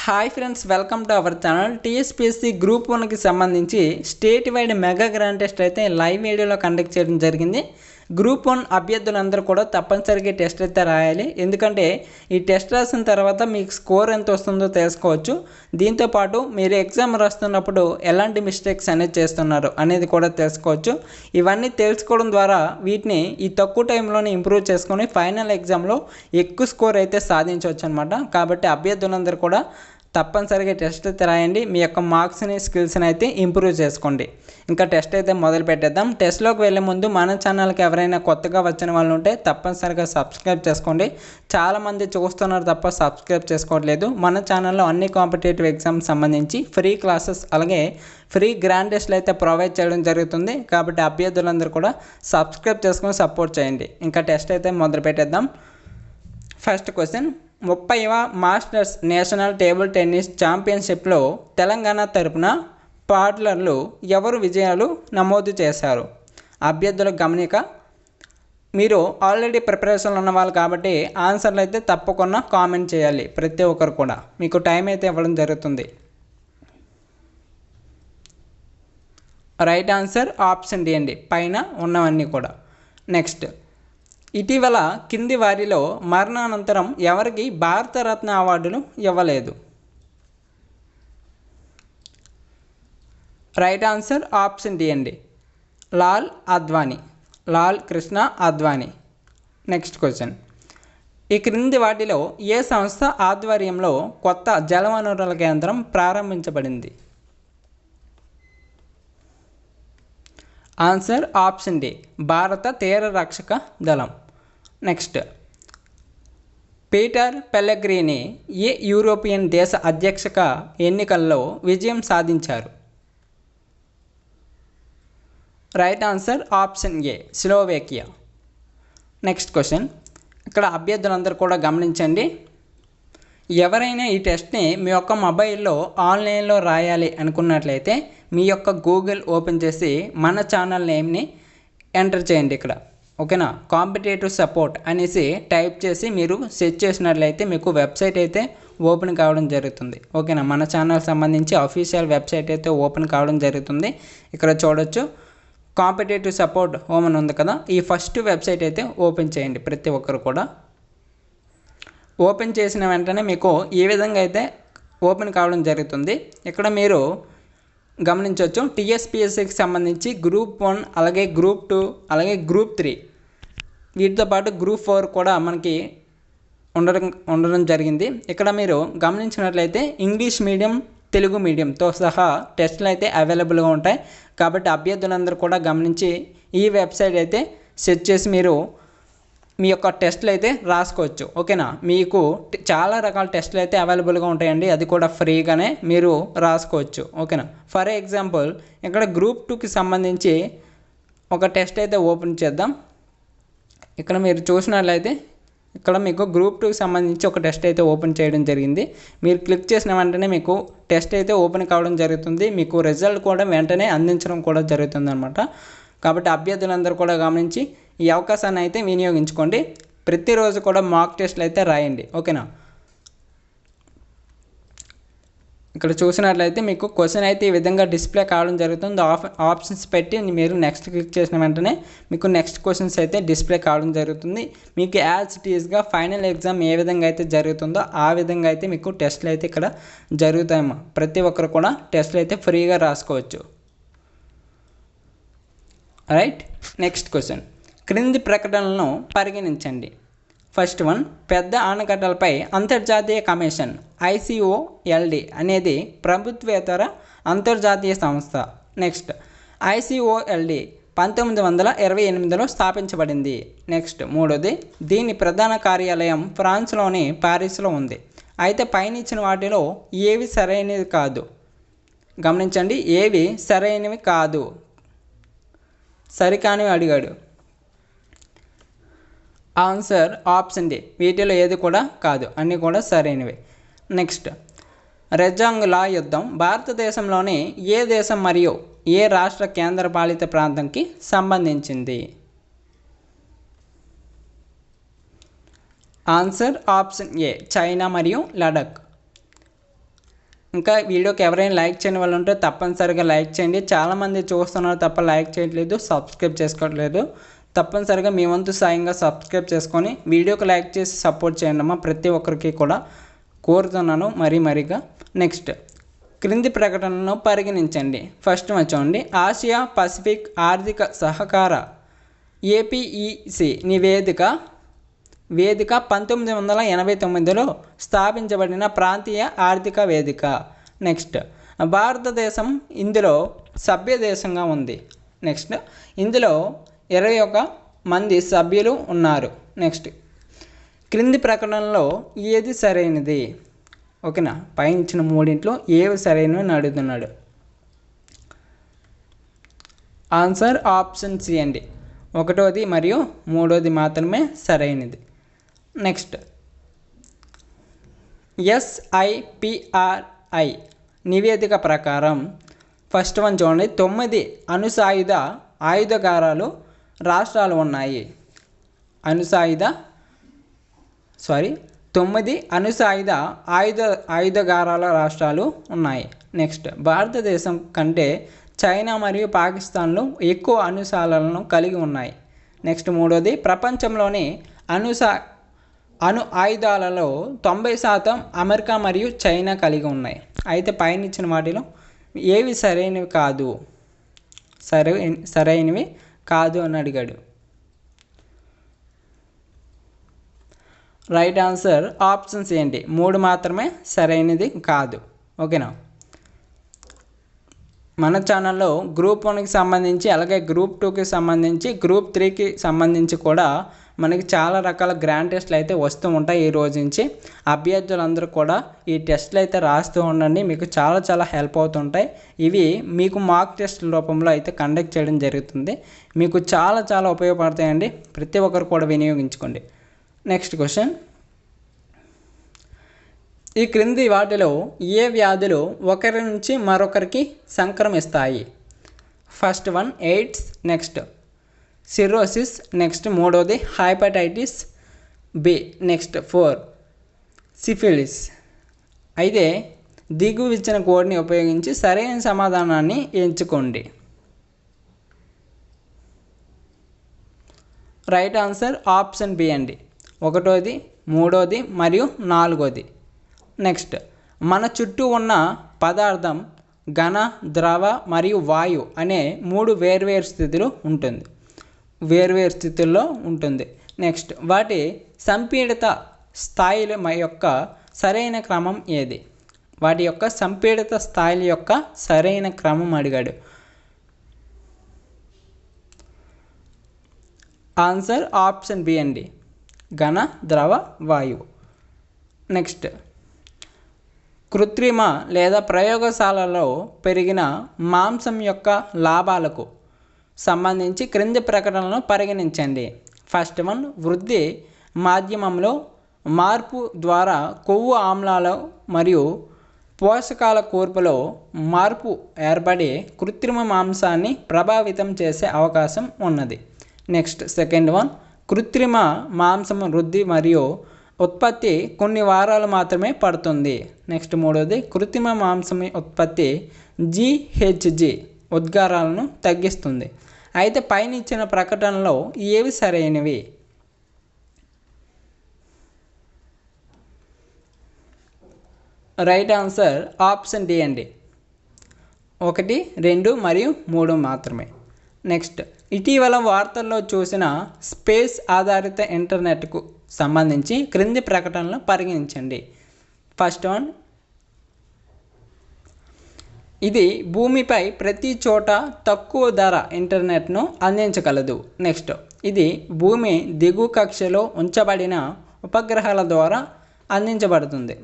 Hi friends, welcome to our channel. TSPSC group 1కి సంబంధించి state wide mega grand test అయితే live వీడియోలో conduct చేయడం జరిగింది. గ్రూప్ 1 అభ్యర్థులందరూ కూడా తప్పనిసరిగా టెస్ట్ అయితే రాయాలి. ఎందుకంటే ఈ టెస్ట్ రాసిన తర్వాత మీకు స్కోర్ ఎంత వస్తుందో తెలుసుకోవచ్చు. దీంతోపాటు మీరు ఎగ్జామ్ రాస్తున్నప్పుడు ఎలాంటి మిస్టేక్స్ అనేది చేస్తున్నారు అనేది కూడా తెలుసుకోవచ్చు. ఇవన్నీ తెలుసుకోవడం ద్వారా వీటిని ఈ తక్కువ టైంలోనే ఇంప్రూవ్ చేసుకొని ఫైనల్ ఎగ్జామ్లో ఎక్కువ స్కోర్ అయితే సాధించవచ్చు అనమాట. కాబట్టి అభ్యర్థులందరూ కూడా తప్పనిసరిగా టెస్ట్ అయితే రాయండి. మీ యొక్క మార్క్స్ని, స్కిల్స్ని అయితే ఇంప్రూవ్ చేసుకోండి. ఇంకా టెస్ట్ అయితే మొదలు పెట్టేద్దాం. టెస్ట్లోకి వెళ్ళే ముందు మన ఛానల్కి ఎవరైనా కొత్తగా వచ్చిన వాళ్ళు ఉంటే తప్పనిసరిగా సబ్స్క్రైబ్ చేసుకోండి. చాలామంది చూస్తున్నారు తప్ప సబ్స్క్రైబ్ చేసుకోవట్లేదు. మన ఛానల్లో అన్ని కాంపిటేటివ్ ఎగ్జామ్స్ సంబంధించి ఫ్రీ క్లాసెస్ అలాగే ఫ్రీ గ్రాండ్ టెస్ట్లు అయితే ప్రొవైడ్ చేయడం జరుగుతుంది. కాబట్టి అభ్యర్థులందరూ కూడా సబ్స్క్రైబ్ చేసుకొని సపోర్ట్ చేయండి. ఇంకా టెస్ట్ అయితే మొదలు పెట్టేద్దాం. ఫస్ట్ క్వశ్చన్, 30వ మాస్టర్స్ నేషనల్ టేబుల్ టెన్నిస్ ఛాంపియన్షిప్లో తెలంగాణ తరపున పాడ్లర్లు ఎవరు విజయాలు నమోదు చేశారు? అభ్యర్థుల గమనిక, మీరు ఆల్రెడీ ప్రిపరేషన్లో ఉన్న వాళ్ళు కాబట్టి ఆన్సర్లు అయితే తప్పకుండా కామెంట్ చేయాలి. ప్రతి ఒక్కరు కూడా మీకు టైం అయితే ఇవ్వడం జరుగుతుంది. రైట్ ఆన్సర్ ఆప్షన్ డి అండి, పైన ఉన్నవన్నీ కూడా. నెక్స్ట్, ఇటీవల కింది వారిలో మరణానంతరం ఎవరికి భారతరత్న అవార్డులు ఇవ్వలేదు? రైట్ ఆన్సర్ ఆప్షన్ డి అండి, లాల్ అద్వానీ, లాల్ కృష్ణ అద్వానీ. నెక్స్ట్ క్వశ్చన్, ఈ క్రింది వాటిలో ఏ సంస్థ ఆధ్వర్యంలో కొత్త జలవనరుల కేంద్రం ప్రారంభించబడింది? ఆన్సర్ ఆప్షన్ డి, భారత తీర రక్షక దళం. నెక్స్ట్, పీటర్ పెల్లెగ్రీని ఏ యూరోపియన్ దేశ అధ్యక్షక ఎన్నికల్లో విజయం సాధించారు? రైట్ ఆన్సర్ ఆప్షన్ ఏ, స్లోవేకియా. నెక్స్ట్ క్వశ్చన్, ఇక్కడ అభ్యర్థులందరూ కూడా గమనించండి. ఎవరైనా ఈ టెస్ట్ని మీ యొక్క మొబైల్లో ఆన్లైన్లో రాయాలి అనుకున్నట్లయితే మీ యొక్క గూగుల్ ఓపెన్ చేసి మన ఛానల్ నేమ్ని ఎంటర్ చేయండి. ఇక్కడ ఓకేనా, కాంపిటేటివ్ సపోర్ట్ అనేసి టైప్ చేసి మీరు సెర్చ్ చేసినట్లయితే మీకు వెబ్సైట్ అయితే ఓపెన్ కావడం జరుగుతుంది. ఓకేనా, మన ఛానల్ సంబంధించి అఫీషియల్ వెబ్సైట్ అయితే ఓపెన్ కావడం జరుగుతుంది. ఇక్కడ చూడొచ్చు, కాంపిటేటివ్ సపోర్ట్ హోమ్ అని ఉంది కదా, ఈ ఫస్ట్ వెబ్సైట్ అయితే ఓపెన్ చేయండి ప్రతి ఒక్కరు కూడా. ఓపెన్ చేసిన వెంటనే మీకు ఈ విధంగా అయితే ఓపెన్ కావడం జరుగుతుంది. ఇక్కడ మీరు గమనించవచ్చు, టీఎస్పీఎస్సీకి సంబంధించి గ్రూప్ 1 అలాగే గ్రూప్ 2 అలాగే గ్రూప్ 3 వీటితో పాటు గ్రూప్ 4 కూడా మనకి ఉండడం జరిగింది. ఇక్కడ మీరు గమనించినట్లయితే ఇంగ్లీష్ మీడియం, తెలుగు మీడియంతో సహా టెస్టులు అయితే అవైలబుల్గా ఉంటాయి. కాబట్టి అభ్యర్థులందరూ కూడా గమనించి ఈ వెబ్సైట్ అయితే సెర్చ్ చేసి మీరు మీ యొక్క టెస్టులు అయితే రాసుకోవచ్చు. ఓకేనా, మీకు చాలా రకాల టెస్టులు అయితే అవైలబుల్గా ఉంటాయండి, అది కూడా ఫ్రీగానే మీరు రాసుకోవచ్చు. ఓకేనా, ఫర్ ఎగ్జాంపుల్ ఇక్కడ గ్రూప్ 2కి సంబంధించి ఒక టెస్ట్ అయితే ఓపెన్ చేద్దాం. ఇక్కడ మీరు చూసినట్లయితే ఇక్కడ మీకు గ్రూప్ 2కి సంబంధించి ఒక టెస్ట్ అయితే ఓపెన్ చేయడం జరిగింది. మీరు క్లిక్ చేసిన వెంటనే మీకు టెస్ట్ అయితే ఓపెన్ కావడం జరుగుతుంది. మీకు రిజల్ట్ కూడా వెంటనే అందించడం కూడా జరుగుతుంది అనమాట. కాబట్టి అభ్యర్థులందరూ కూడా గమనించి ఈ అవకాశాన్ని అయితే వినియోగించుకోండి. ప్రతిరోజు కూడా మాక్ టెస్ట్లు అయితే రాయండి. ఓకేనా, ఇక్కడ చూసినట్లయితే మీకు క్వశ్చన్ అయితే ఈ విధంగా డిస్ప్లే కావడం జరుగుతుంది. ఆప్షన్స్ పెట్టి మీరు నెక్స్ట్ క్లిక్ చేసిన వెంటనే మీకు నెక్స్ట్ క్వశ్చన్స్ అయితే డిస్ప్లే కావడం జరుగుతుంది. మీకు యాజ్ ఇట్ ఈస్గా ఫైనల్ ఎగ్జామ్ ఏ విధంగా అయితే జరుగుతుందో ఆ విధంగా అయితే మీకు టెస్ట్లు అయితే ఇక్కడ జరుగుతాయమ్మా. ప్రతి ఒక్కరు కూడా టెస్ట్లు అయితే ఫ్రీగా రాసుకోవచ్చు. రైట్, నెక్స్ట్ క్వశ్చన్, క్రింది ప్రకటనలను పరిగణించండి. ఫస్ట్ వన్, పెద్ద ఆనకట్టలపై అంతర్జాతీయ కమిషన్ ICOLD అనేది ప్రభుత్వేతర అంతర్జాతీయ సంస్థ. నెక్స్ట్, ICOLD 1928లో స్థాపించబడింది. నెక్స్ట్, మూడోది, దీని ప్రధాన కార్యాలయం ఫ్రాన్స్లోని పారిస్లో ఉంది. అయితే పైన ఇచ్చిన వాటిలో ఏవి సరైనవి కాదు? గమనించండి, ఏవి సరైనవి కాదు, సరికానివి అడిగాడు. ఆన్సర్ ఆప్షన్ డి, వీటిలో ఏది కూడా కాదు, అన్నీ కూడా సరైనవి. నెక్స్ట్, రెజాంగ్ లా యుద్ధం భారతదేశంలోని ఏ దేశం మరియు ఏ రాష్ట్ర కేంద్రపాలిత ప్రాంతంకి సంబంధించింది? ఆన్సర్ ఆప్షన్ ఏ, చైనా మరియు లడాక్. ఇంకా వీడియోకి ఎవరైనా లైక్ చేయని వాళ్ళు ఉంటే తప్పనిసరిగా లైక్ చేయండి. చాలామంది చూస్తున్నారు తప్ప లైక్ చేయట్లేదు, సబ్స్క్రైబ్ చేసుకోవట్లేదు. తప్పనిసరిగా మీ వంతు సాయంగా సబ్స్క్రైబ్ చేసుకొని వీడియోకి లైక్ చేసి సపోర్ట్ చేయండి అమ్మా. ప్రతి ఒక్కరికి కూడా కోరుతున్నాను మరీగా. నెక్స్ట్ క్రింది ప్రకటనను పరిగణించండి. ఫస్ట్ చూడండి, ఆసియా పసిఫిక్ ఆర్థిక సహకార ఏపీఈసి వేదిక 1989లో స్థాపించబడిన ప్రాంతీయ ఆర్థిక వేదిక. నెక్స్ట్ భారతదేశం ఇందులో సభ్య దేశంగా ఉంది. నెక్స్ట్ ఇందులో 21 మంది సభ్యులు ఉన్నారు. నెక్స్ట్ క్రింది ప్రకటనలో ఏది సరైనది? ఓకేనా, పైన ఇచ్చిన మూడింట్లో ఏవి సరైనవి అని అడుగుతున్నాడు. ఆన్సర్ ఆప్షన్ సి అండి. 1వ మరియు 3వది మాత్రమే సరైనది. నెక్స్ట్ SIPRI నివేదిక ప్రకారం ఫస్ట్ వన్ చూడండి, 9 అణుసాయుధ ఆయుధగారాలు రాష్ట్రాలు ఉన్నాయి. 9 అణుసాయుధ ఆయుధగారాల రాష్ట్రాలు ఉన్నాయి. నెక్స్ట్ భారతదేశం కంటే చైనా మరియు పాకిస్తాన్లు ఎక్కువ అణుశాలలను కలిగి ఉన్నాయి. నెక్స్ట్ 3వది, ప్రపంచంలోని అణు ఆయుధాలలో 90% అమెరికా మరియు చైనా కలిగి ఉన్నాయి. అయితే పైన ఇచ్చిన వాటిలో ఏవి సరైనవి కాదు అని అడిగాడు. రైట్ ఆన్సర్ ఆప్షన్స్ ఏంటి? 3 మాత్రమే సరైనది కాదు. ఓకేనా, మన ఛానల్లో గ్రూప్ 1కి సంబంధించి, అలాగే గ్రూప్ 2కి సంబంధించి, గ్రూప్ 3కి సంబంధించి కూడా మనకి చాలా రకాల గ్రాండ్ టెస్ట్లు అయితే వస్తూ ఉంటాయి. ఈ రోజు నుంచి అభ్యర్థులందరూ కూడా ఈ టెస్ట్లు అయితే రాస్తూ ఉండండి, మీకు చాలా హెల్ప్ అవుతుంటాయి. ఇవి మీకు మార్క్ టెస్ట్ రూపంలో అయితే కండక్ట్ చేయడం జరుగుతుంది. మీకు చాలా ఉపయోగపడతాయండి. ప్రతి ఒక్కరు కూడా వినియోగించుకోండి. నెక్స్ట్ క్వశ్చన్, ఈ క్రింది వాటిలో ఏ వ్యాధులు ఒకరి నుంచి మరొకరికి సంక్రమిస్తాయి? First one AIDS, next cirrhosis, next 3వది హెపటైటిస్ బి, నెక్స్ట్ 4 సిఫిలిస్. అయితే దిగువ ఇచ్చిన కోడ్ని ఉపయోగించి సరైన సమాధానాన్ని ఎంచుకోండి. రైట్ ఆన్సర్ ఆప్షన్ బి అండి. 1వది, 3వది మరియు 4వది. నెక్స్ట్ మన చుట్టూ ఉన్న పదార్థం ఘన, ద్రవ మరియు వాయు అనే 3 వేర్వేరు స్థితుల్లో ఉంటుంది. నెక్స్ట్ వాటి సంపీడిత స్థాయిల యొక్క సరైన క్రమం ఏది? వాటి యొక్క సంపీడిత స్థాయిల యొక్క సరైన క్రమం అడిగాడు. ఆన్సర్ ఆప్షన్ బి అండి, ఘన, ద్రవ, వాయువు. నెక్స్ట్ కృత్రిమ లేదా ప్రయోగశాలలో పెరిగిన మాంసం యొక్క లాభాలకు సంబంధించి క్రింది ప్రకటనలను పరిగణించండి. ఫస్ట్ వన్, వృద్ధి మాధ్యమంలో మార్పు ద్వారా కొవ్వు ఆమ్లాలు మరియు పోషకాల కూర్పులో మార్పు ఏర్పడి కృత్రిమ మాంసాన్ని ప్రభావితం చేసే అవకాశం ఉన్నది. నెక్స్ట్ సెకండ్ వన్, కృత్రిమ మాంసం వృద్ధి మరియు ఉత్పత్తి కొన్ని వారాలు మాత్రమే పడుతుంది. నెక్స్ట్ 3వది, కృత్రిమ మాంసం ఉత్పత్తి GHG ఉద్గారాలను తగ్గిస్తుంది. అయితే పైన ఇచ్చిన ప్రకటనలో ఏవి సరైనవి? రైట్ ఆన్సర్ ఆప్షన్ డి అండి. 1, 2 మరియు 3 మాత్రమే. నెక్స్ట్ ఇటీవల వార్తల్లో చూసిన స్పేస్ ఆధారిత ఇంటర్నెట్కు సంబంధించి క్రింది ప్రకటనలు పరిగణించండి. ఫస్ట్ వన్, ఇది భూమిపై ప్రతి చోట తక్కువ ధర ఇంటర్నెట్ను అందించగలదు. నెక్స్ట్ ఇది భూమి దిగువ కక్షలో ఉంచబడిన ఉపగ్రహాల ద్వారా అందించబడుతుంది.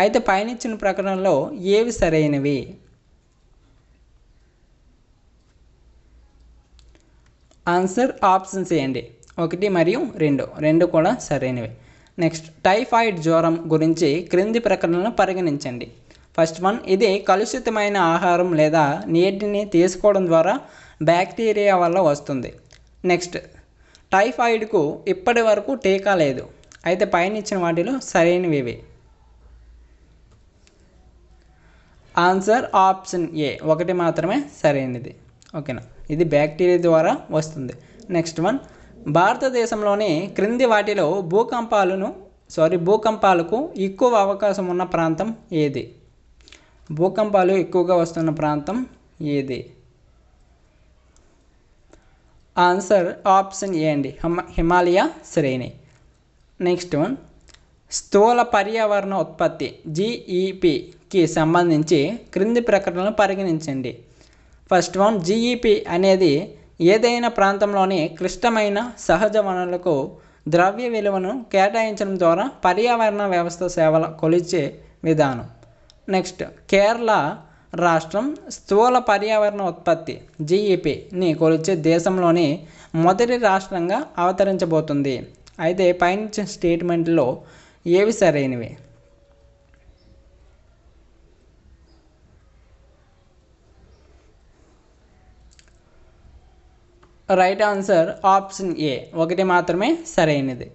అయితే పైన ఇచ్చిన ప్రకటనలో ఏవి సరైనవి? ఆన్సర్ ఆప్షన్ సి అండి. 1 మరియు 2 కూడా సరైనవి. నెక్స్ట్ టైఫాయిడ్ జ్వరం గురించి క్రింది ప్రకటనలను పరిగణించండి. ఫస్ట్ వన్, ఇది కలుషితమైన ఆహారం లేదా నీటిని తీసుకోవడం ద్వారా బ్యాక్టీరియా వల్ల వస్తుంది. నెక్స్ట్ టైఫాయిడ్కు ఇప్పటి వరకు టీకా లేదు. అయితే పైన ఇచ్చిన వాటిలో సరైనవి ఇవి. ఆన్సర్ ఆప్షన్ ఏ ఒకటి మాత్రమే సరైనది. ఓకేనా, ఇది బ్యాక్టీరియా ద్వారా వస్తుంది. నెక్స్ట్ వన్, భారతదేశంలోని క్రింది వాటిలో భూకంపాలకు ఎక్కువ అవకాశం ఉన్న ప్రాంతం ఏది? భూకంపాలు ఎక్కువగా వస్తున్న ప్రాంతం ఏది? ఆన్సర్ ఆప్షన్ ఏ అండి, హిమాలయ శ్రేణి. నెక్స్ట్ వన్, స్థూల పర్యావరణ ఉత్పత్తి జీఈపికి సంబంధించి క్రింది ప్రకటనలు పరిగణించండి. ఫస్ట్ వన్, జీఈపి అనేది ఏదైనా ప్రాంతంలోని క్లిష్టమైన సహజ వనరులకు ద్రవ్య విలువను కేటాయించడం ద్వారా పర్యావరణ వ్యవస్థ సేవల కొలిచే విధానం. నెక్స్ట్, కేరళ రాష్ట్రం స్థూల పర్యావరణ ఉత్పత్తి జీఈపిని కొలిచే దేశంలోని మొదటి రాష్ట్రంగా అవతరించబోతుంది. అయితే పైన స్టేట్మెంట్లో ఏవి సరైనవి? రైట్ ఆన్సర్ ఆప్షన్ ఏ ఒకటి మాత్రమే సరైనది.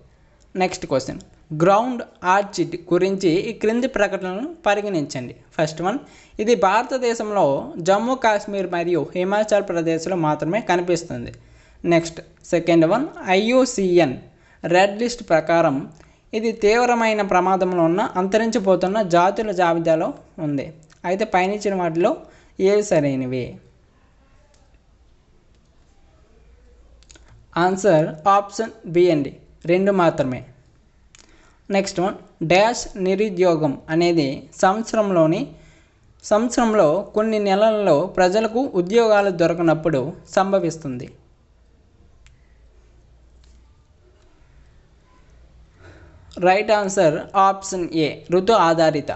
నెక్స్ట్ క్వశ్చన్, గ్రౌండ్ ఆర్చిడ్ గురించి ఈ క్రింది ప్రకటనలను పరిగణించండి. ఫస్ట్ వన్, ఇది భారతదేశంలో జమ్మూ కాశ్మీర్ మరియు హిమాచల్ ప్రదేశ్లో మాత్రమే కనిపిస్తుంది. Next, second one, IUCN red list ప్రకారం ఇది తీవ్రమైన ప్రమాదంలో ఉన్న అంతరించిపోతున్న జాతుల జాబితాలో ఉంది. అయితే పైన ఇచ్చిన వాటిలో ఏవి సరైనవి? ఆన్సర్ ఆప్షన్ బి అండి, రెండు మాత్రమే. నెక్స్ట్ వన్, డాష్ నిరుద్యోగం అనేది సంవత్సరంలో కొన్ని నెలలలో ప్రజలకు ఉద్యోగాలు దొరకనప్పుడు సంభవిస్తుంది. రైట్ ఆన్సర్ ఆప్షన్ ఏ, ఋతు ఆధారిత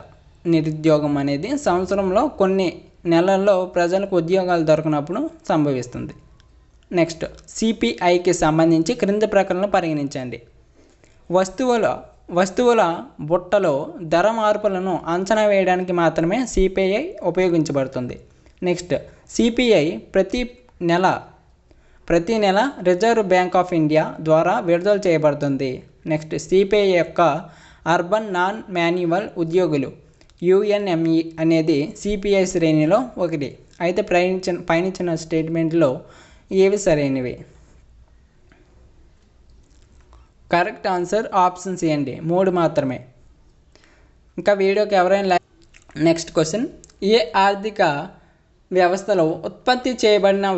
నిరుద్యోగం అనేది సంవత్సరంలో కొన్ని నెలల్లో ప్రజలకు ఉద్యోగాలు దొరకనప్పుడు సంభవిస్తుంది. నెక్స్ట్, సిపిఐకి సంబంధించి క్రింది ప్రకటనలు పరిగణించండి. వస్తువుల బుట్టలో ధర మార్పులను అంచనా వేయడానికి మాత్రమే సిపిఐ ఉపయోగించబడుతుంది. నెక్స్ట్, సిపిఐ ప్రతి నెల రిజర్వ్ బ్యాంక్ ఆఫ్ ఇండియా ద్వారా విడుదల చేయబడుతుంది. నెక్స్ట్, సిపిఐ యొక్క అర్బన్ నాన్ మాన్యువల్ ఉద్యోగులు యుఎన్ఎంఈ అనేది సిపిఐ శ్రేణిలో ఒకటి. అయితే పైన స్టేట్మెంట్లో ఏవి సరైనవి? కరెక్ట్ ఆన్సర్ ఆప్షన్ సి అండి, మూడు మాత్రమే. ఇంకా వీడియోకి ఎవరైనా నెక్స్ట్ క్వశ్చన్, ఏ ఆర్థిక వ్యవస్థలో ఉత్పత్తి చేయబడిన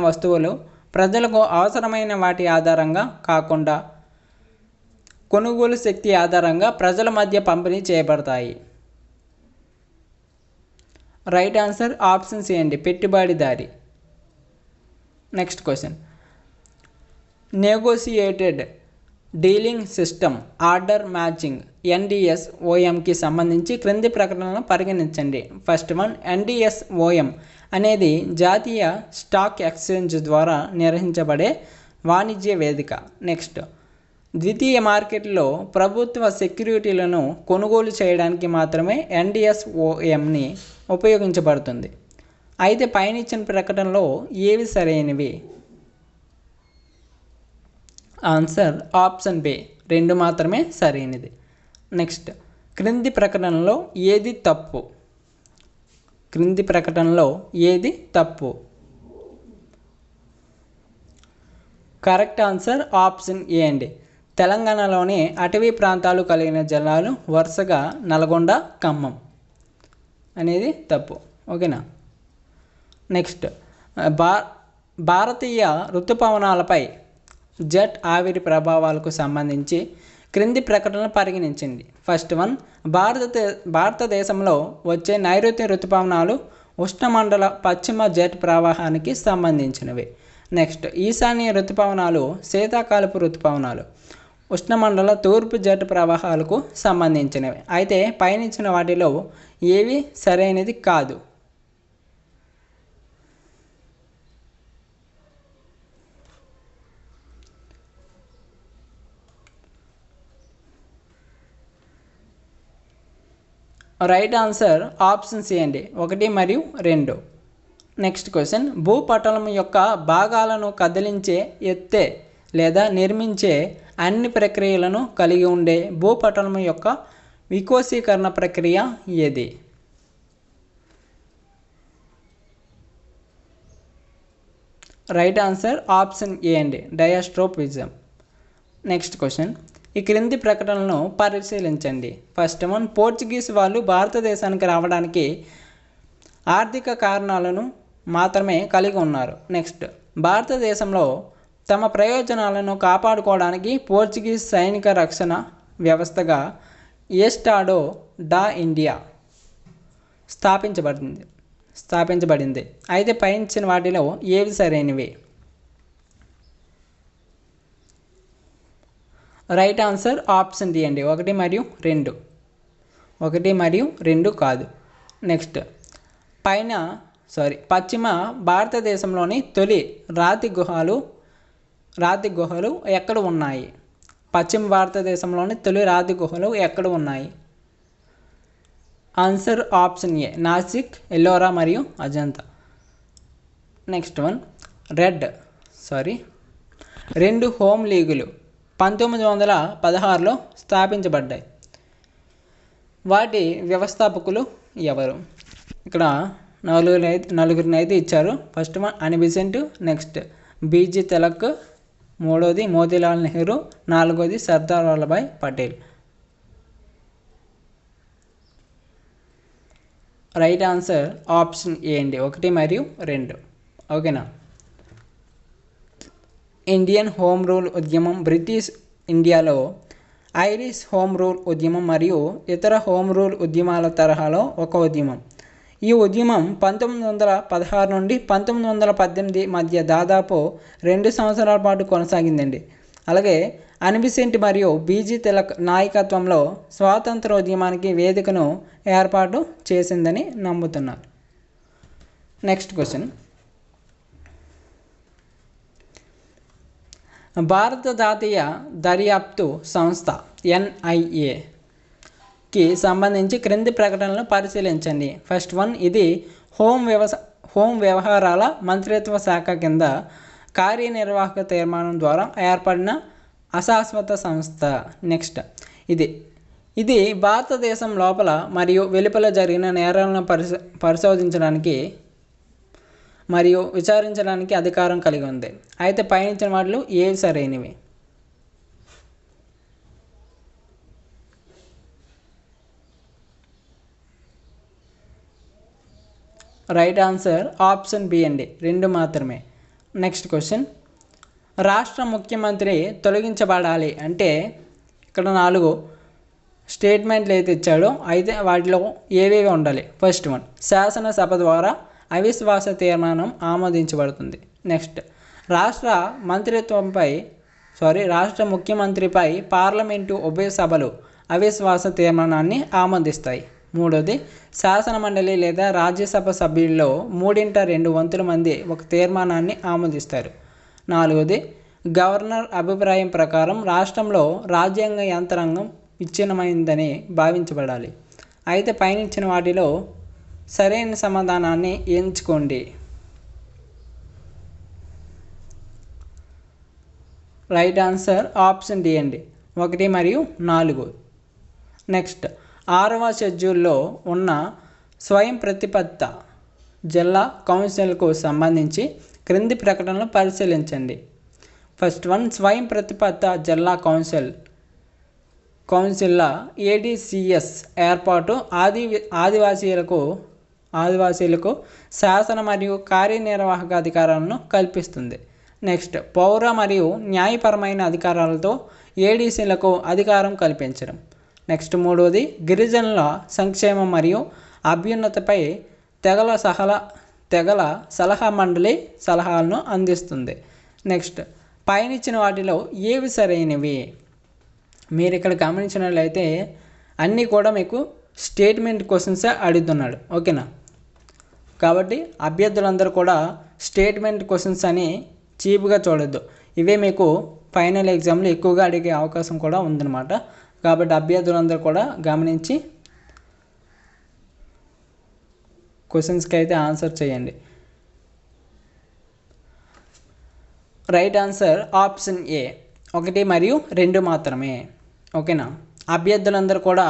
వస్తువులు ప్రజలకు అవసరమైన వాటి ఆధారంగా కాకుండా కొనుగోలు శక్తి ఆధారంగా ప్రజల మధ్య పంపిణీ చేయబడతాయి? రైట్ ఆన్సర్ ఆప్షన్ సి అండి, పెట్టుబడిదారీ. Next question, negotiated dealing system order matching ఎన్డిఎస్ఓఎంకి సంబంధించి క్రింది ప్రకటనలను పరిగణించండి. ఫస్ట్ వన్, ఎన్డిఎస్ఓఎం అనేది జాతీయ స్టాక్ ఎక్స్చేంజ్ ద్వారా నిర్వహించబడే వాణిజ్య వేదిక. నెక్స్ట్, ద్వితీయ మార్కెట్లో ప్రభుత్వ సెక్యూరిటీలను కొనుగోలు చేయడానికి మాత్రమే ఎన్డిఎస్ఓఎంని ఉపయోగించబడుతుంది. అయితే పైన ఇచ్చిన ప్రకటనలో ఏవి సరైనవి? ఆన్సర్ ఆప్షన్ బి, రెండు మాత్రమే సరైనది. నెక్స్ట్, క్రింది ప్రకటనలో ఏది తప్పు? కరెక్ట్ ఆన్సర్ ఆప్షన్ ఏ అండి, తెలంగాణలోని అటవీ ప్రాంతాలు కలిగిన జిల్లాలు వరుసగా నల్గొండ, ఖమ్మం అనేది తప్పు. ఓకేనా. నెక్స్ట్, భారతీయ ఋతుపవనాలపై జెట్ ఆవిరి ప్రభావాలకు సంబంధించి క్రింది ప్రకటనలు పరిగణించండి. ఫస్ట్ వన్, భారతదేశంలో వచ్చే నైరుతి ఋతుపవనాలు ఉష్ణమండల పశ్చిమ జెట్ ప్రవాహానికి సంబంధించినవి. నెక్స్ట్, ఈశాన్య ఋతుపవనాలు శీతాకాలపు ఋతుపవనాలు ఉష్ణమండల తూర్పు జెట్ ప్రవాహాలకు సంబంధించినవి. అయితే పైన వాటిలో ఏవి సరైనది కాదు? రైట్ ఆన్సర్ ఆప్షన్ సి అండి, 1 మరియు 2. నెక్స్ట్ క్వశ్చన్, భూపటలం యొక్క భాగాలను కదిలించే, ఎత్తే లేదా నిర్మించే అన్ని ప్రక్రియలను కలిగి ఉండే భూపటలం యొక్క వికోసీకరణ ప్రక్రియ ఏది? రైట్ ఆన్సర్ ఆప్షన్ ఏ అండి, డయాస్ట్రోఫిజం. నెక్స్ట్ క్వశ్చన్, ఈ క్రింది ప్రకటనలను పరిశీలించండి. ఫస్ట్ వన్, పోర్చుగీస్ వాళ్ళు భారతదేశానికి రావడానికి ఆర్థిక కారణాలను మాత్రమే కలిగి ఉన్నారు. నెక్స్ట్, భారతదేశంలో తమ ప్రయోజనాలను కాపాడుకోవడానికి పోర్చుగీస్ సైనిక రక్షణ వ్యవస్థగా ఎస్టాడో డా ఇండియా స్థాపించబడింది. అయితే పైన వాటిలో ఏవి సరైనవి? రైట్ ఆన్సర్ ఆప్షన్ డి అండి, 1 మరియు 2. 1 మరియు 2 కాదు. నెక్స్ట్, పశ్చిమ భారతదేశంలోని తొలి రాతి గుహలు ఎక్కడ ఉన్నాయి? పశ్చిమ భారతదేశంలోని తొలి రాతి గుహలు ఎక్కడ ఉన్నాయి? Answer option A, Nasik, Ellora మరియు అజంతా. నెక్స్ట్ వన్, 2 హోమ్ లీగులు 1916లో స్థాపించబడ్డాయి. వాటి వ్యవస్థాపకులు ఎవరు? ఇక్కడ నలుగురిని అయితే ఇచ్చారు. ఫస్ట్ వన్ అని బెసెంట్, నెక్స్ట్ బీజీ తిలక్, మూడోది మోతీలాల్ నెహ్రూ, నాలుగోది Sardar Vallabhbhai Patel. Right answer option A అండి, 1 మరియు 2. ఓకేనా. ఇండియన్ హోమ్ రూల్ ఉద్యమం బ్రిటిష్ ఇండియాలో ఐరిష్ హోమ్ రూల్ ఉద్యమం మరియు ఇతర హోమ్ రూల్ ఉద్యమాల తరహాలో ఒక ఉద్యమం. ఈ ఉద్యమం 1916 నుండి 1918 మధ్య దాదాపు 2 సంవత్సరాల పాటు కొనసాగిందండి. అలాగే అని బెసెంట్ మరియు బీజీ తిలక్ నాయకత్వంలో స్వాతంత్రోద్యమానికి వేదికను ఏర్పాటు చేసిందని నమ్ముతున్నారు. నెక్స్ట్ క్వశ్చన్, భారత జాతీయ దర్యాప్తు సంస్థ NIAకి సంబంధించి క్రింది ప్రకటనలను పరిశీలించండి. ఫస్ట్ వన్, ఇది హోం వ్యవహారాల మంత్రిత్వ శాఖ కింద కార్యనిర్వాహక తీర్మానం ద్వారా ఏర్పడిన అశాశ్వత సంస్థ. నెక్స్ట్, ఇది భారతదేశం లోపల మరియు వెలుపల జరిగిన నేరాలను పరిశోధించడానికి మరియు విచారించడానికి అధికారం కలిగి ఉంది. అయితే పైన వాటిలో ఏవి సరైనవి? రైట్ ఆన్సర్ ఆప్షన్ బి అండి, 2 మాత్రమే. నెక్స్ట్ క్వశ్చన్, రాష్ట్ర ముఖ్యమంత్రి తొలగించబడాలి అంటే ఇక్కడ 4 స్టేట్మెంట్లు అయితే ఇచ్చాడో అయితే వాటిలో ఏవేవి ఉండాలి? ఫస్ట్ వన్, శాసనసభ ద్వారా అవిశ్వాస తీర్మానం ఆమోదించబడుతుంది. నెక్స్ట్, రాష్ట్ర ముఖ్యమంత్రిపై పార్లమెంటు ఉభయ సభలు అవిశ్వాస తీర్మానాన్ని ఆమోదిస్తాయి. మూడోది, శాసనమండలి లేదా రాజ్యసభ సభ్యుల్లో 3/2 మంది ఒక తీర్మానాన్ని ఆమోదిస్తారు. నాలుగోది, గవర్నర్ అభిప్రాయం ప్రకారం రాష్ట్రంలో రాజ్యాంగ యంత్రాంగం విచ్ఛిన్నమైందని భావించబడాలి. అయితే పైన వాటిలో సరైన సమాధానాన్ని ఎంచుకోండి. రైట్ ఆన్సర్ ఆప్షన్ డి అండి, 1 మరియు 4. నెక్స్ట్, 6వ షెడ్యూల్లో ఉన్న స్వయం ప్రతిపత్త జిల్లా కౌన్సిల్కు సంబంధించి క్రింది ప్రకటనలు పరిశీలించండి. ఫస్ట్ వన్, స్వయం ప్రతిపత్త జిల్లా కౌన్సిల్ల ADCS ఏర్పాటు ఆదివాసీలకు శాసన మరియు కార్యనిర్వాహక అధికారాలను కల్పిస్తుంది. నెక్స్ట్, పౌర మరియు న్యాయపరమైన అధికారాలతో ADCలకు అధికారం కల్పించడం. నెక్స్ట్, మూడవది, గిరిజనుల సంక్షేమం మరియు అభ్యున్నతిపై తెగల సలహా మండలి సలహాలను అందిస్తుంది. నెక్స్ట్, పైనిచ్చిన వాటిలో ఏవి సరైనవి? మీరు ఇక్కడ గమనించినట్లయితే అన్నీ కూడా మీకు స్టేట్మెంట్ క్వశ్చన్సే అడుగుతున్నాడు. ఓకేనా. కాబట్టి అభ్యర్థులందరూ కూడా స్టేట్మెంట్ క్వశ్చన్స్ అని చీప్గా చూడొద్దు. ఇవే మీకు ఫైనల్ ఎగ్జామ్లో ఎక్కువగా అడిగే అవకాశం కూడా ఉందన్నమాట. కాబట్టి అభ్యర్థులందరూ కూడా గమనించి క్వశ్చన్స్కి అయితే ఆన్సర్ చేయండి. రైట్ ఆన్సర్ ఆప్షన్ ఏ, 1 మరియు 2 మాత్రమే. ఓకేనా. అభ్యర్థులందరూ కూడా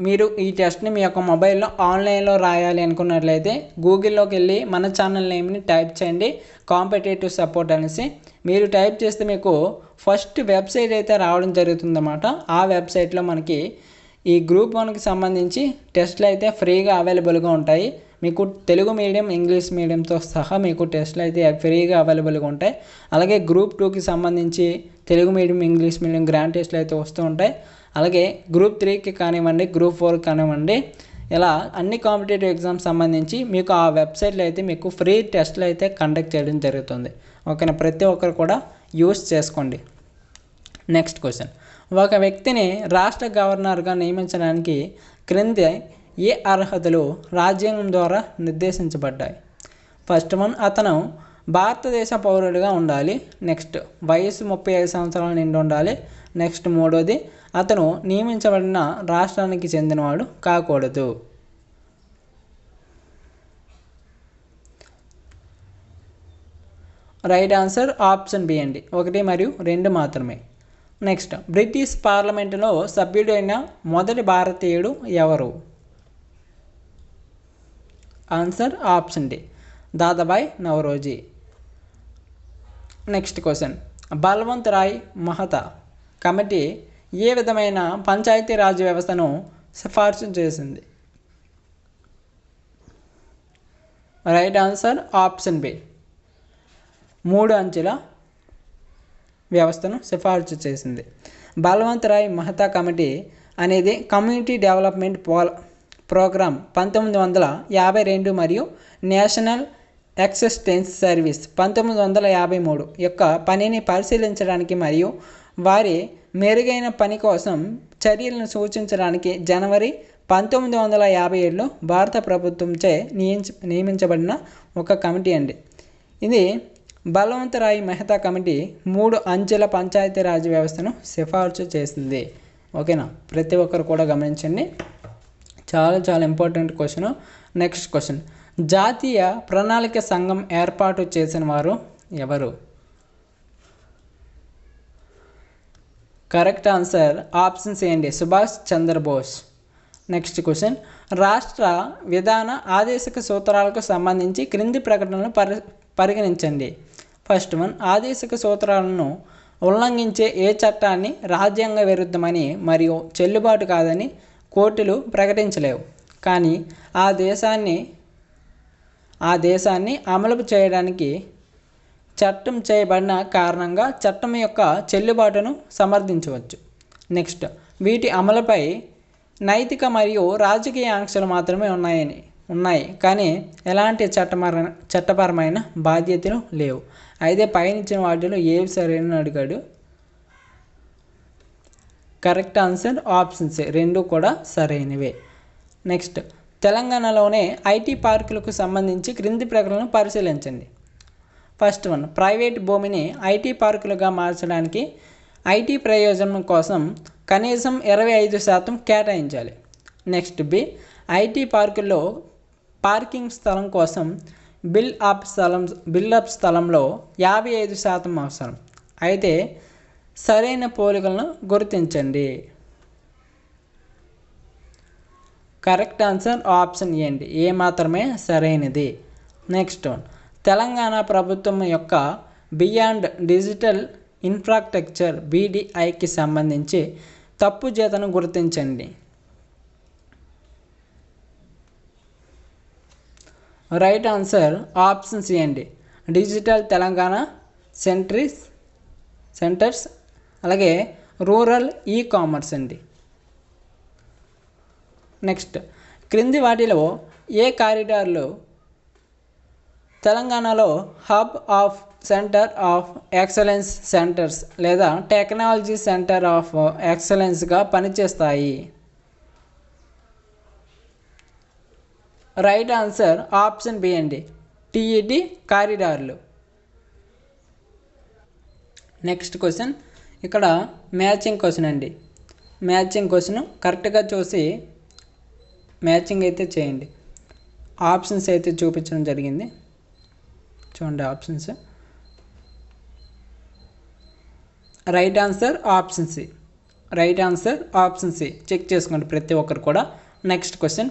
మీరు ఈ టెస్ట్ని మీ యొక్క మొబైల్లో ఆన్లైన్లో రాయాలి అనుకున్నట్లయితే గూగుల్లోకి వెళ్ళి మన ఛానల్ నేమ్ని టైప్ చేయండి, కాంపిటేటివ్ సపోర్ట్ అనేసి. మీరు టైప్ చేస్తే మీకు ఫస్ట్ వెబ్సైట్ అయితే రావడం జరుగుతుందన్నమాట. ఆ వెబ్సైట్లో మనకి ఈ గ్రూప్ 1కి సంబంధించి టెస్ట్లు అయితే ఫ్రీగా అవైలబుల్గా ఉంటాయి. మీకు తెలుగు మీడియం, ఇంగ్లీష్ మీడియంతో సహా మీకు టెస్ట్లు అయితే ఫ్రీగా అవైలబుల్గా ఉంటాయి. అలాగే గ్రూప్ 2కి సంబంధించి Telugu medium, English medium grand టెస్ట్లు అయితే వస్తూ ఉంటాయి. అలాగే గ్రూప్ 3కి కానివ్వండి, గ్రూప్ 4కి కానివ్వండి, ఇలా అన్ని కాంపిటేటివ్ ఎగ్జామ్స్ సంబంధించి మీకు ఆ వెబ్సైట్లో అయితే మీకు ఫ్రీ టెస్ట్లు అయితే కండక్ట్ చేయడం జరుగుతుంది. ఓకేనా. ప్రతి ఒక్కరు కూడా యూస్ చేసుకోండి. Next question. ఒక వ్యక్తిని రాష్ట్ర గవర్నర్గా నియమించడానికి క్రింది ఏ అర్హతలు రాజ్యాంగం ద్వారా నిర్దేశించబడ్డాయి? ఫస్ట్ వన్, అతను భారతదేశ పౌరుడిగా ఉండాలి. నెక్స్ట్, వయసు 35 సంవత్సరాల నిండి ఉండాలి. నెక్స్ట్, మూడోది, అతను నియమించబడిన రాష్ట్రానికి చెందినవాడు కాకూడదు. రైట్ ఆన్సర్ ఆప్షన్ బి అండి. 1 మరియు 2 మాత్రమే. నెక్స్ట్, బ్రిటిష్ పార్లమెంటులో సభ్యుడైన మొదటి భారతీయుడు ఎవరు? Answer option D, Dadabhai Naoroji. Next question. Balwant Rai Mehta committee ఏ విధమైన పంచాయతీరాజ్ వ్యవస్థను సిఫార్సు చేసింది? రైట్ ఆన్సర్ ఆప్షన్ బి, 3 అంచెల వ్యవస్థను సిఫార్సు చేసింది. బల్వంత్ రాయ్ మెహతా కమిటీ అనేది కమ్యూనిటీ డెవలప్మెంట్ ప్రోగ్రామ్ 1952 మరియు నేషనల్ ఎక్సిస్టెన్స్ సర్వీస్ 1953 యొక్క పనిని పరిశీలించడానికి మరియు వారి మెరుగైన పని కోసం చర్యలను సూచించడానికి జనవరి 1957లో భారత ప్రభుత్వంచే నియమించబడిన ఒక కమిటీ అండి. ఇది బల్వంత్ రాయ్ మెహతా కమిటీ 3 అంచెల పంచాయతీరాజ్ వ్యవస్థను సిఫార్సు చేసింది. ఓకేనా. ప్రతి ఒక్కరు కూడా గమనించండి, చాలా ఇంపార్టెంట్ క్వశ్చన్. Next question. జాతీయ ప్రణాళిక సంఘం ఏర్పాటు చేసిన వారు ఎవరు? కరెక్ట్ ఆన్సర్ ఆప్షన్ సి అండి, సుభాష్ చంద్రబోస్. Next question. రాష్ట్ర విధాన ఆదేశిక సూత్రాలకు సంబంధించి క్రింది ప్రకటనలు పరిగణించండి. ఫస్ట్ వన్, ఆదేశిక సూత్రాలను ఉల్లంఘించే ఏ చట్టాన్ని రాజ్యాంగ విరుద్ధమని మరియు చెల్లుబాటు కాదని కోర్టులు ప్రకటించలేవు, కానీ ఆ దేశాన్ని అమలు చేయడానికి చట్టం చేయబడిన కారణంగా చట్టం యొక్క చెల్లుబాటును సమర్థించవచ్చు. నెక్స్ట్, వీటి అమలుపై నైతిక మరియు రాజకీయ ఆంక్షలు మాత్రమే ఉన్నాయి, కానీ ఎలాంటి చట్టపరమైన బాధ్యతలు లేవు. అయితే పైనిచ్చిన వాటిలో ఏవి సరైన అడిగాడు. కరెక్ట్ ఆన్సర్ ఆప్షన్ సి, 2 కూడా సరైనవే. నెక్స్ట్, తెలంగాణలోనే ఐటీ పార్కులకు సంబంధించి క్రింది ప్రకటనలను పరిశీలించండి. ఫస్ట్ వన్, ప్రైవేట్ భూమిని ఐటీ పార్కులుగా మార్చడానికి ఐటీ ప్రయోజనం కోసం కనీసం 25% కేటాయించాలి. నెక్స్ట్ బి, ఐటీ పార్కుల్లో పార్కింగ్ స్థలం కోసం బిల్డప్ స్థలంలో 55% అవసరం. అయితే సరైన పోలికలను గుర్తించండి. కరెక్ట్ ఆన్సర్ ఆప్షన్ ఏ అండి, ఏ మాత్రమే సరైనది. నెక్స్ట్ వన్, తెలంగాణ ప్రభుత్వం యొక్క బియాండ్ డిజిటల్ ఇన్ఫ్రాస్ట్రక్చర్ BDIకి సంబంధించి తప్పు చేతను గుర్తించండి. రైట్ ఆన్సర్ ఆప్షన్ సి అండి, డిజిటల్ తెలంగాణ సెంటర్స్ అలాగే రూరల్ కామర్స్ అండి. నెక్స్ట్, క్రింది వాటిలో ఏ కారిడార్లు తెలంగాణలో hub of centre of excellence centres లేదా టెక్నాలజీ సెంటర్ ఆఫ్ ఎక్సలెన్స్గా పనిచేస్తాయి? రైట్ ఆన్సర్ ఆప్షన్ బి అండి, TED కారిడార్లు. Next question. ఇక్కడ మ్యాచింగ్ క్వశ్చన్ అండి. మ్యాచింగ్ క్వశ్చన్ కరెక్ట్గా చూసి మ్యాచింగ్ అయితే చేయండి. ఆప్షన్స్ అయితే చూపించడం జరిగింది, చూడండి options. Right answer option C. Right answer option C. Check చేసుకోండి ప్రతి ఒక్కరు కూడా. నెక్స్ట్ క్వశ్చన్,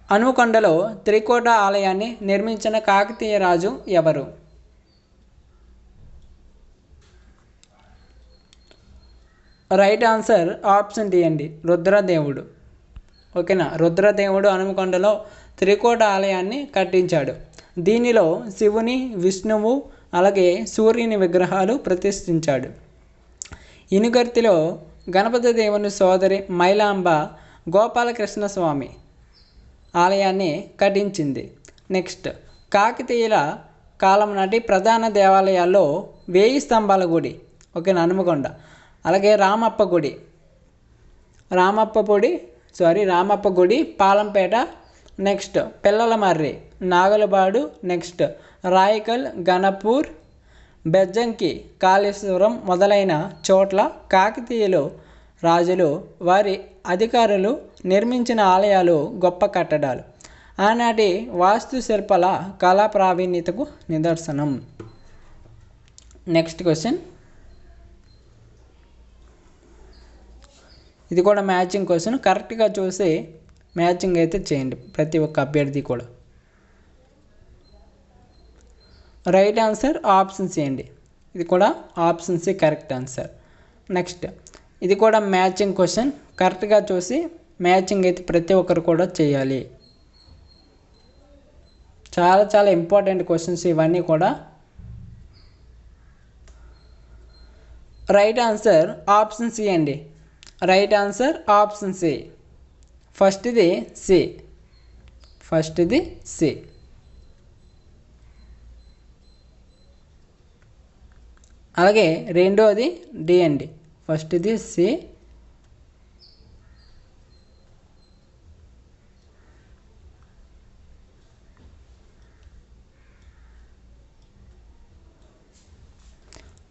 హనుమకొండలో త్రికోట ఆలయాన్ని నిర్మించిన కాకతీయ రాజు ఎవరు? రైట్ ఆన్సర్ ఆప్షన్ డి అండి, రుద్రదేవుడు. ఓకేనా, రుద్రదేవుడు హనుమకొండలో త్రికోట ఆలయాన్ని కట్టించాడు. దీనిలో శివుని, విష్ణువు అలాగే సూర్యుని విగ్రహాలు ప్రతిష్ఠించాడు. ఇనుగర్తిలో గణపతి దేవుని సోదరి మైలాంబ గోపాలకృష్ణ స్వామి ఆలయాన్ని కట్టించింది. నెక్స్ట్, కాకతీయుల కాలం నాటి ప్రధాన దేవాలయాల్లో 1000 స్తంభాల గుడి. ఓకేనా, హనుమకొండ. అలాగే రామప్ప గుడి పాలంపేట. నెక్స్ట్, పిల్లలమర్రి, నాగలబాడు. నెక్స్ట్, రాయకల్, గణపూర్, బెజ్జంకి, కాళేశ్వరం మొదలైన చోట్ల కాకతీయులు రాజులు, వారి అధికారులు నిర్మించిన ఆలయాలు గొప్ప కట్టడాలు. ఆనాటి వాస్తుశిల్పాల కళా ప్రావీణ్యతకు నిదర్శనం. నెక్స్ట్ క్వశ్చన్, ఇది కూడా మ్యాచింగ్ క్వశ్చన్. కరెక్ట్గా చూసి మ్యాచింగ్ అయితే చేయండి ప్రతి ఒక్క అభ్యర్థి కూడా. రైట్ ఆన్సర్ ఆప్షన్ సి అండి. ఇది కూడా option C correct answer. Next, ఇది కూడా మ్యాచింగ్ క్వశ్చన్. కరెక్ట్గా చూసి మ్యాచింగ్ అయితే ప్రతి ఒక్కరు కూడా చేయాలి. చాలా చాలా ఇంపార్టెంట్ క్వశ్చన్స్ ఇవన్నీ కూడా. రైట్ ఆన్సర్ ఆప్షన్ సి అండి. Right answer option C. ఫస్ట్ది సి. అలాగే రెండోది డి అండి. ఫస్ట్ది సి,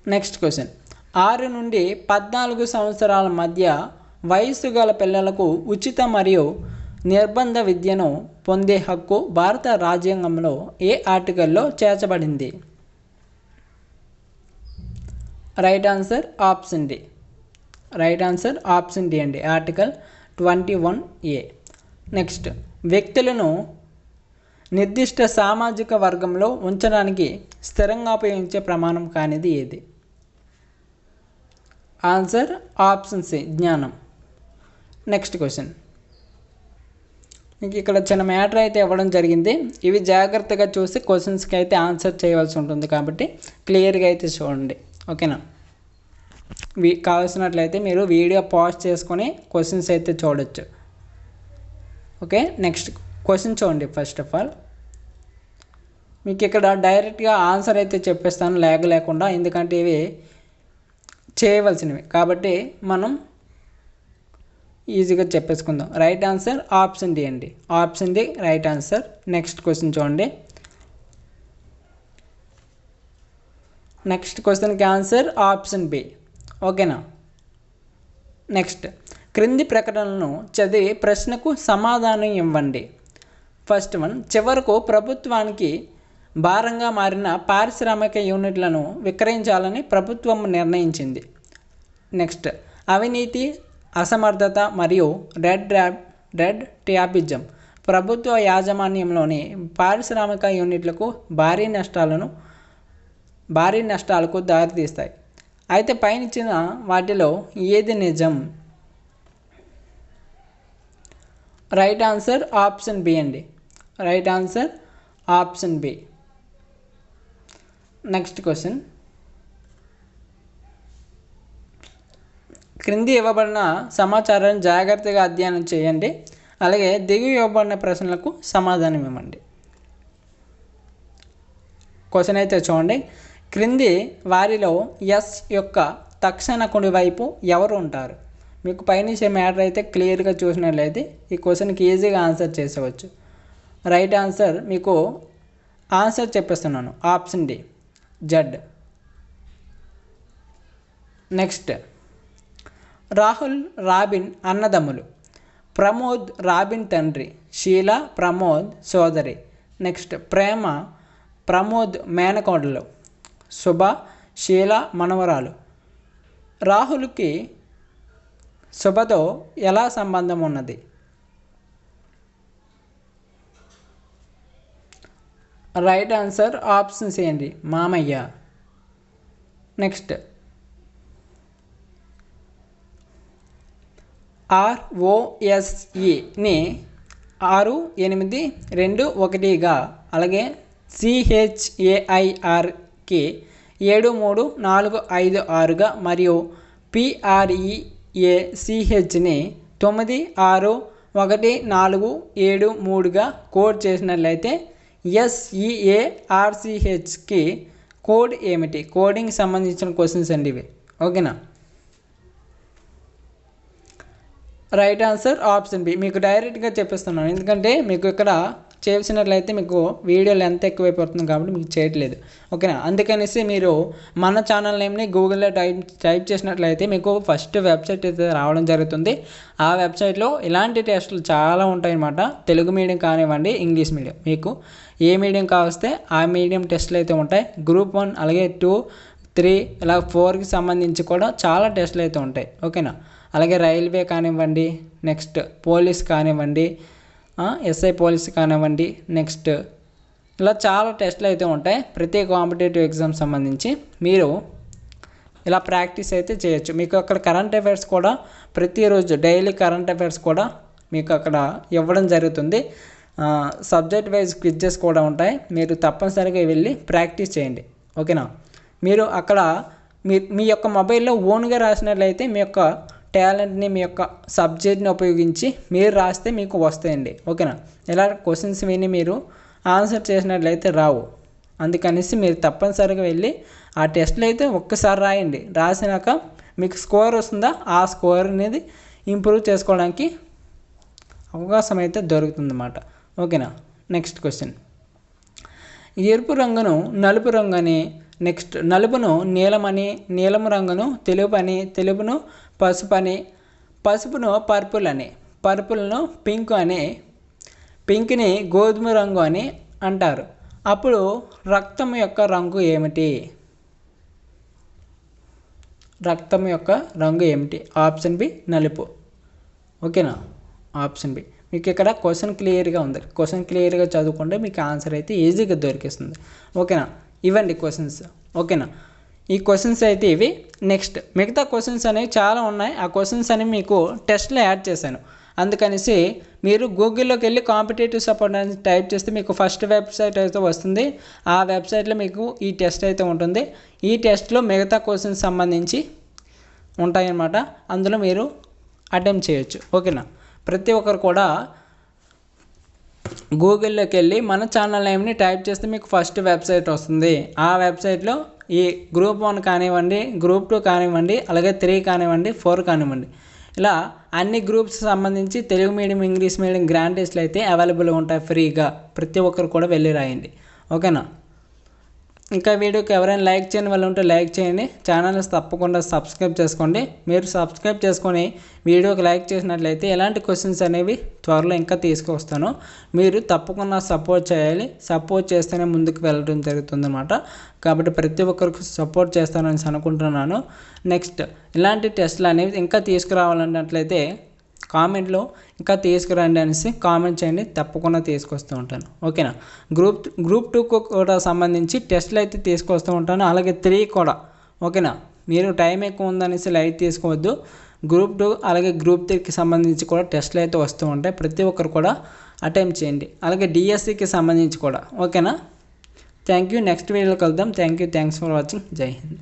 నెక్స్ట్ క్వశ్చన్, 6 నుండి 14 సంవత్సరాల మధ్య వయస్సు గల పిల్లలకు ఉచిత మరియు నిర్బంధ విద్యను పొందే హక్కు భారత రాజ్యాంగంలో ఏ ఆర్టికల్లో చేర్చబడింది? Right answer option D. Right answer option D అండి, ఆర్టికల్ 21A. నెక్స్ట్, వ్యక్తులను నిర్దిష్ట సామాజిక వర్గంలో ఉంచడానికి స్థిరంగా ఉపయోగించే ప్రమాణం కానిది ఏది? ఆన్సర్ ఆప్షన్ సి, జ్ఞానం. నెక్స్ట్ క్వశ్చన్, మీకు ఇక్కడ చిన్న మ్యాటర్ అయితే ఇవ్వడం జరిగింది. ఇవి జాగ్రత్తగా చూసి క్వశ్చన్స్కి అయితే ఆన్సర్ చేయవలసి ఉంటుంది కాబట్టి క్లియర్గా అయితే చూడండి. ఓకేనా, కావాల్సినట్లయితే మీరు వీడియో పాజ్ చేసుకొని క్వశ్చన్స్ అయితే చూడొచ్చు. ఓకే, నెక్స్ట్ క్వశ్చన్ చూడండి. ఫస్ట్ ఆఫ్ ఆల్ మీకు ఇక్కడ డైరెక్ట్గా ఆన్సర్ అయితే చెప్పేస్తాను ల్యాగ్ లేకుండా, ఎందుకంటే ఇవి చేయవలసినవి కాబట్టి మనం ఈజీగా చెప్పేసుకుందాం. రైట్ ఆన్సర్ ఆప్షన్ డి అండి. Option D right answer. Next question చూడండి. నెక్స్ట్ క్వశ్చన్కి ఆన్సర్ ఆప్షన్ బి. ఓకేనా. నెక్స్ట్, క్రింది ప్రకటనలను చదివి ప్రశ్నకు సమాధానం ఇవ్వండి. ఫస్ట్ వన్, చివరకు ప్రభుత్వానికి భారంగా మారిన పారిశ్రామిక యూనిట్లను విక్రయించాలని ప్రభుత్వం నిర్ణయించింది. నెక్స్ట్, అవినీతి, అసమర్థత మరియు రెడ్ ట్యాపిజం ప్రభుత్వ యాజమాన్యంలోని పారిశ్రామిక యూనిట్లకు భారీ నష్టాలకు దారితీస్తాయి. అయితే పైనిచ్చిన వాటిలో ఏది నిజం? రైట్ ఆన్సర్ ఆప్షన్ బి అండి. Right answer option B. Next question, క్రింది ఇవ్వబడిన సమాచారాన్ని జాగ్రత్తగా అధ్యయనం చేయండి, అలాగే దిగువ ఇవ్వబడిన ప్రశ్నలకు సమాధానం ఇవ్వండి. క్వశ్చన్ అయితే చూడండి. క్రింది వారిలో ఎస్ యొక్క తక్షణ కుడివైపు ఎవరు ఉంటారు? మీకు పైనుంచే మ్యాటర్ అయితే క్లియర్గా చూసినట్లయితే ఈ క్వశ్చన్కి ఈజీగా ఆన్సర్ చేసేవచ్చు. రైట్ ఆన్సర్ మీకు ఆన్సర్ చెప్పేస్తున్నాను, option D, Z. Next, Rahul Robin అన్నదమ్ములు. ప్రమోద్ రాబిన్ తండ్రి, షీలా ప్రమోద్ సోదరి. నెక్స్ట్, ప్రేమ ప్రమోద్ మేనకోడలు, శుభ షీలా మనవరాలు. రాహుల్కి శుభతో ఎలా సంబంధం ఉన్నది? రైట్ ఆన్సర్ ఆప్షన్స్ ఏంటి? మామయ్య. నెక్స్ట్ ROSEని 6821గా, అలాగే CHAIRకి 73456గా మరియు PREACHని 961473గా కోడ్ చేసినట్లయితే SEARCHకి కోడ్ ఏమిటి? కోడింగ్ సంబంధించిన క్వశ్చన్స్ అండి ఇవి. ఓకేనా? Right answer option B. మీకు డైరెక్ట్గా చెప్పిస్తున్నాను, ఎందుకంటే మీకు ఇక్కడ చేసినట్లయితే మీకు వీడియో లెంత్ ఎక్కువైపోతుంది కాబట్టి మీకు చేయట్లేదు. ఓకేనా? అందుకనేసి మీరు మన ఛానల్ నేమ్ని గూగుల్లో టైప్ చేసినట్లయితే మీకు ఫస్ట్ వెబ్సైట్ అయితే రావడం జరుగుతుంది. ఆ వెబ్సైట్లో ఇలాంటి టెస్టులు చాలా ఉంటాయన్నమాట. తెలుగు మీడియం కానివ్వండి, ఇంగ్లీష్ మీడియం, మీకు ఏ మీడియం కావస్తే ఆ మీడియం టెస్టులు అయితే ఉంటాయి. గ్రూప్ 1 అలాగే 2, 3 ఇలా 4కి సంబంధించి కూడా చాలా టెస్టులు అయితే ఉంటాయి. ఓకేనా? అలాగే రైల్వే కానివ్వండి, నెక్స్ట్ పోలీస్ కానివ్వండి, SI పోలీస్ కానివ్వండి, నెక్స్ట్ ఇలా చాలా టెస్టులు అయితే ఉంటాయి. ప్రతి కాంపిటేటివ్ ఎగ్జామ్ సంబంధించి మీరు ఇలా ప్రాక్టీస్ అయితే చేయొచ్చు. మీకు అక్కడ కరెంట్ అఫైర్స్ కూడా ప్రతిరోజు డైలీ కరెంట్ అఫైర్స్ కూడా మీకు అక్కడ ఇవ్వడం జరుగుతుంది. సబ్జెక్ట్ వైజ్ క్విజెస్ కూడా ఉంటాయి. మీరు తప్పనిసరిగా వెళ్ళి ప్రాక్టీస్ చేయండి. ఓకేనా? మీరు అక్కడ మీ యొక్క మొబైల్లో ఓన్గా రాసినట్లయితే మీ యొక్క టాలెంట్ని, మీ యొక్క సబ్జెక్ట్ని ఉపయోగించి మీరు రాస్తే మీకు వస్తాయండి. ఓకేనా? ఇలా క్వశ్చన్స్ విని మీరు ఆన్సర్ చేసినట్లయితే రావు. అందుకనేసి మీరు తప్పనిసరిగా వెళ్ళి ఆ టెస్ట్లు అయితే ఒక్కసారి రాయండి. రాసినాక మీకు స్కోర్ వస్తుందా, ఆ స్కోర్ అనేది ఇంప్రూవ్ చేసుకోవడానికి అవకాశం అయితే దొరుకుతుందన్నమాట. ఓకేనా? Next question. ఎరుపు రంగును నలుపు రంగు అని, నెక్స్ట్ నలుపును నీలమని, నీలము రంగును తెలుపని, తెలుపును పసుపని, పసుపును పర్పుల్ అని, పర్పుల్ను పింక్ అని, పింక్ని గోధుమ రంగు అని అంటారు. అప్పుడు రక్తం యొక్క రంగు ఏమిటి? రక్తం యొక్క రంగు ఏమిటి? ఆప్షన్ బి నలుపు. ఓకేనా? Option B. మీకు ఇక్కడ క్వశ్చన్ క్లియర్గా ఉంది. క్వశ్చన్ క్లియర్గా చదువుకుంటే మీకు ఆన్సర్ అయితే ఈజీగా దొరికిస్తుంది. ఓకేనా? ఇవ్వండి క్వశ్చన్స్. ఓకేనా? ఈ క్వశ్చన్స్ అయితే ఇవి. నెక్స్ట్ మిగతా క్వశ్చన్స్ అనేవి చాలా ఉన్నాయి. ఆ క్వశ్చన్స్ అనేవి మీకు టెస్ట్లో యాడ్ చేశాను. అందుకనేసి మీరు గూగుల్లోకి వెళ్ళి కాంపిటేటివ్ సపోర్ట్ అని టైప్ చేస్తే మీకు ఫస్ట్ వెబ్సైట్ అయితే వస్తుంది. ఆ వెబ్సైట్లో మీకు ఈ టెస్ట్ అయితే ఉంటుంది. ఈ టెస్ట్లో మిగతా క్వశ్చన్స్ సంబంధించి ఉంటాయన్నమాట. అందులో మీరు అటెంప్ట్ చేయొచ్చు. ఓకేనా? ప్రతి ఒక్కరు కూడా గూగుల్లోకి వెళ్ళి మన ఛానల్ నేమ్ని టైప్ చేస్తే మీకు ఫస్ట్ వెబ్సైట్ వస్తుంది. ఆ వెబ్సైట్లో ఈ గ్రూప్ 1 కానివ్వండి, గ్రూప్ 2 కానివ్వండి, అలాగే 3 కానివ్వండి, 4 కానివ్వండి, ఇలా అన్ని గ్రూప్స్ సంబంధించి Telugu medium, English medium grand టెస్ట్లు అయితే అవైలబుల్గా ఉంటాయి ఫ్రీగా. ప్రతి ఒక్కరు కూడా వెళ్ళి రాయండి. ఓకేనా? ఇంకా వీడియోకి ఎవరైనా లైక్ చేయని వాళ్ళు ఉంటే లైక్ చేయండి. ఛానల్ని తప్పకుండా సబ్స్క్రైబ్ చేసుకోండి. మీరు సబ్స్క్రైబ్ చేసుకొని వీడియోకి లైక్ చేసినట్లయితే ఎలాంటి క్వశ్చన్స్ అనేవి త్వరలో ఇంకా తీసుకొస్తాను. మీరు తప్పకుండా సపోర్ట్ చేయాలి. సపోర్ట్ చేస్తేనే ముందుకు వెళ్ళడం జరుగుతుందన్నమాట. కాబట్టి ప్రతి ఒక్కరికి సపోర్ట్ చేస్తానని అనుకుంటున్నాను. నెక్స్ట్ ఇలాంటి టెస్ట్లు అనేవి ఇంకా తీసుకురావాలన్నట్లయితే కామెంట్లో ఇంకా తీసుకురండి అనేసి కామెంట్ చేయండి. తప్పకుండా తీసుకొస్తూ ఉంటాను. ఓకేనా? గ్రూప్ 2 కూడా సంబంధించి టెస్ట్లు అయితే తీసుకొస్తూ ఉంటాను. అలాగే 3 కూడా. ఓకేనా? మీరు టైం ఎక్కువ ఉందనేసి లైట్ తీసుకోవద్దు. గ్రూప్ 2 అలాగే గ్రూప్ 3కి సంబంధించి కూడా టెస్ట్లు అయితే వస్తూ ఉంటాయి. ప్రతి ఒక్కరు కూడా అటెంప్ట్ చేయండి. అలాగే డిఎస్సికి సంబంధించి కూడా. ఓకేనా? Thank you. నెక్స్ట్ వీడియోలో కలుద్దాం. Thanks for watching. జై హింద్.